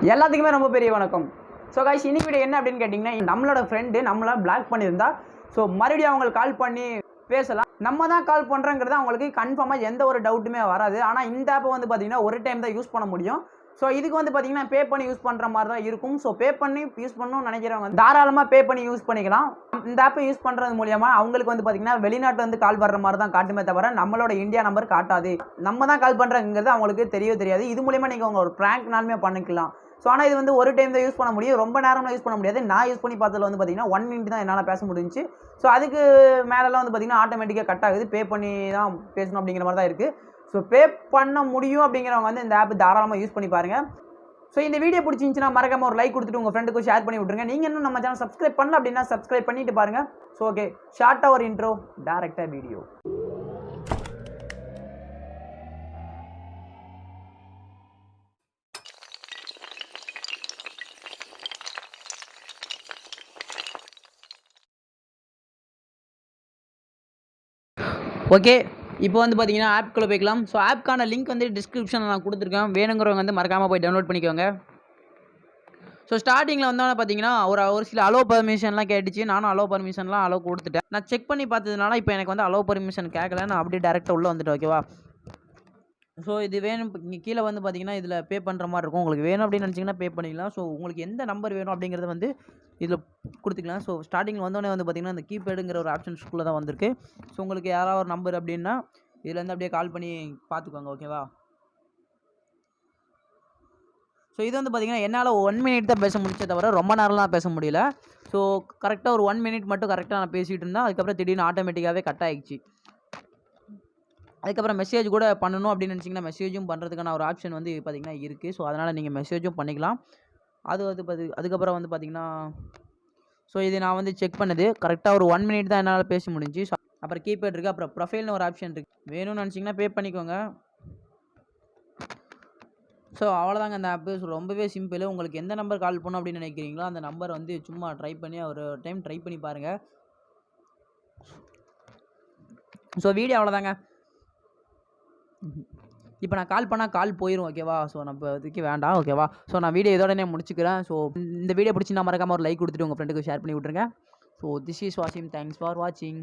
எல்லாத்துக்குமே ரொம்ப பெரிய வணக்கம். ஸோ கைஸ், இன்னைக்கு வீடியோ என்ன அப்படின்னு கேட்டிங்கன்னா, நம்மளோட ஃப்ரெண்டு நம்மளை பிளாக் பண்ணியிருந்தா ஸோ மறுபடியும் அவங்களுக்கு கால் பண்ணி பேசலாம். நம்ம தான் கால் பண்ணுறோங்கிறது அவங்களுக்கு கன்ஃபார்மாக எந்த ஒரு டவுட்டுமே வராது. ஆனால் இந்த ஆப்பை வந்து பார்த்தீங்கன்னா ஒரு டைம் தான் யூஸ் பண்ண முடியும். ஸோ இதுக்கு வந்து பார்த்தீங்கன்னா பே பண்ணி யூஸ் பண்ணுற மாதிரி தான் இருக்கும். ஸோ பே பண்ணி யூஸ் பண்ணணும்னு நினைக்கிறவங்க தாராளமாக பே பண்ணி யூஸ் பண்ணிக்கலாம். இந்த ஆப்பை யூஸ் பண்ணுறது மூலியமாக அவங்களுக்கு வந்து பார்த்தீங்கன்னா வெளிநாட்டில் வந்து கால் வர்ற மாதிரி தான் காட்டுமே தவிர நம்மளோட இந்தியா நம்பர் காட்டாது. நம்ம தான் கால் பண்ணுறங்கிறது அவங்களுக்கு தெரியவே தெரியாது. இது மூலியமாக நீங்கள் உங்கள் ஒரு ப்ராங்க்னாலுமே பண்ணிக்கலாம். ஸோ ஆனால் இது வந்து ஒரு டைம் தான் யூஸ் பண்ண முடியும், ரொம்ப நேரம்லாம் யூஸ் பண்ண முடியாது. நான் யூஸ் பண்ணி பார்த்ததில் வந்து பார்த்தீங்கன்னா 1 மினிட் தான் என்னால் பேச முடிஞ்சிச்சு. ஸோ அதுக்கு மேலெல்லாம் வந்து பார்த்தீங்கன்னா ஆட்டோமேட்டிக்காக கட் ஆகுது. பே பண்ணி தான் பேசணும் அப்படிங்கிற மாதிரி தான் இருக்குது. ஸோ பே பண்ண முடியும் அப்படிங்கிறவங்க வந்து இந்த ஆப் தாராளமாக யூஸ் பண்ணி பாருங்கள். ஸோ இந்த வீடியோ பிடிச்சிருந்துச்சுன்னா மறக்காம ஒரு லைக் கொடுத்துட்டு உங்கள் ஃப்ரெண்டுக்கு ஷேர் பண்ணி விட்ருங்க. நீங்கள் இன்னும் நம்ம சேனல் சப்ஸ்கிரைப் பண்ணல அப்படின்னா சப்ஸ்கிரைப் பண்ணிட்டு பாருங்கள். ஸோ ஓகே, ஷார்ட்டாக ஒரு இன்ட்ரோ, டேரெக்டாக வீடியோ. ஓகே, இப்போ வந்து பார்த்தீங்கன்னா ஆப்குள்ளே போய்க்கலாம். ஸோ ஆப்க்கான லிங்க் வந்து டிஸ்கிரிப்ஷனில் நான் கொடுத்துருக்கேன். வேணுங்கிறவங்க வந்து மறக்காமல் போய் டவுன்லோட் பண்ணிக்கோங்க. ஸோ ஸ்டார்டிங்கில் வந்தோன்னே பார்த்தீங்கன்னா ஒரு சில அலோ பர்மிஷன்லாம் கேட்டுச்சு. நானும் அலோ பர்மிஷன்லாம் அலோ கொடுத்துட்டேன். நான் செக் பண்ணி பார்த்ததுனால இப்போ எனக்கு வந்து அலோ பர்மிஷன் கேட்கல. நான் அப்படியே டேரெக்டாக உள்ளே வந்துட்டேன். ஓகேவா? ஸோ இது வேணும். இங்கே கீழே வந்து பார்த்தீங்கன்னா இதில் பே பண்ணுற மாதிரி இருக்கும். உங்களுக்கு வேணும் அப்படின்னு நினச்சிங்கன்னா பே பண்ணிக்கலாம். ஸோ உங்களுக்கு எந்த நம்பர் வேணும் அப்படிங்கிறத வந்து இதில் கொடுத்துக்கலாம். ஸோ ஸ்டார்டிங்கில் வந்தோடனே வந்து பார்த்தீங்கன்னா இந்த கீபேடுங்கிற ஒரு ஆப்ஷன்ஸ்குள்ளே தான் வந்திருக்கு. ஸோ உங்களுக்கு யாராவது ஒரு நம்பர் அப்படின்னா இதுலேருந்து அப்படியே கால் பண்ணி பார்த்துக்கோங்க. ஓகேவா? ஸோ இது வந்து பார்த்தீங்கன்னா என்னால் 1 மினிட் தான் பேச முடிச்சே தவிர ரொம்ப நேரம்லாம் பேச முடியல. ஸோ கரெக்டாக ஒரு 1 மினிட் மட்டும் கரெக்டாக நான் பேசிகிட்டு இருந்தேன். அதுக்கப்புறம் திடீர்னு ஆட்டோமேட்டிக்காகவே கட் ஆகிடுச்சு. அதுக்கப்புறம் மெசேஜ் கூட பண்ணணும் அப்படின்னு நினச்சிங்கன்னா மெசேஜும் பண்ணுறதுக்கான ஒரு ஆப்ஷன் வந்து பார்த்திங்கன்னா இருக்குது. ஸோ அதனால் நீங்கள் மெசேஜும் பண்ணிக்கலாம். அதுக்கப்புறம் வந்து பார்த்திங்கன்னா ஸோ இது நான் வந்து செக் பண்ணது கரெக்டாக ஒரு 1 மினிட் தான் என்னால் பேச முடிஞ்சு. ஸோ அப்புறம் கீபேட் இருக்குது, அப்புறம் ப்ரொஃபைல்னு ஒரு ஆப்ஷன் இருக்குது. வேணும்னு நினச்சிங்கன்னா பே பண்ணிக்கோங்க. ஸோ அவ்வளோதாங்க இந்த ஆப்பு. ஸோ ரொம்பவே சிம்பிள். உங்களுக்கு எந்த நம்பர் கால் பண்ணணும் அப்படின்னு நினைக்கிறீங்களோ அந்த நம்பர் வந்து சும்மா ட்ரை பண்ணி ஒரு டைம் ட்ரை பண்ணி பாருங்கள். ஸோ வீடியோ அவ்வளோதாங்க. இப்போ நான் கால் பண்ணால் கால் போயிடும். ஓகேவா? ஸோ நம்ம இதுக்கு வேண்டாம். ஓகேவா? ஸோ நான் வீடியோ இதோடனே முடிச்சுக்கிறேன். ஸோ இந்த வீடியோ பிடிச்சி நான் மறக்காமல் ஒரு லைக் கொடுத்துட்டு உங்கள் ஃப்ரெண்டுக்கு ஷேர் பண்ணி விட்ருங்க. So this is Wasim. Thanks for வாட்சிங்.